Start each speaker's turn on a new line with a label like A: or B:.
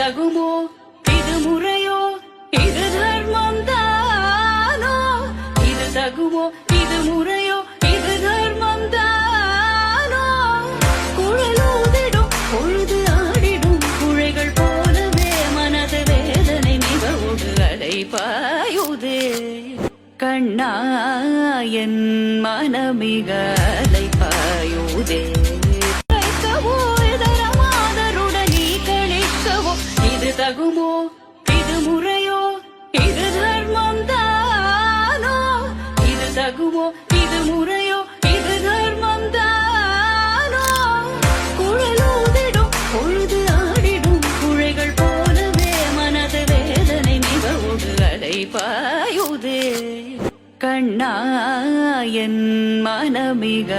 A: தகுமோ இது முறையோ இது தர்மம் தானோ இது தகுமோ இது முறையோ இது தர்மம் தானோ குழலூதிடும் பொழுது ஆடிடும் குழைகள் போலவே மனது வேதனை மிகவோடு அலைபாயுதே கண்ணா என் மனமிக அலைபாயுதே தகுமோ இது முறையோ இது தர்மம் தானோ இது தகுமோ இது முறையோ இது தர்மம் தானோ குழலூதிடும் பொழுது ஆடிடும் குழைகள் போலவே மனது வேதனை மிகவோடு அலைபாயுதே கண்ணா என் மனமிக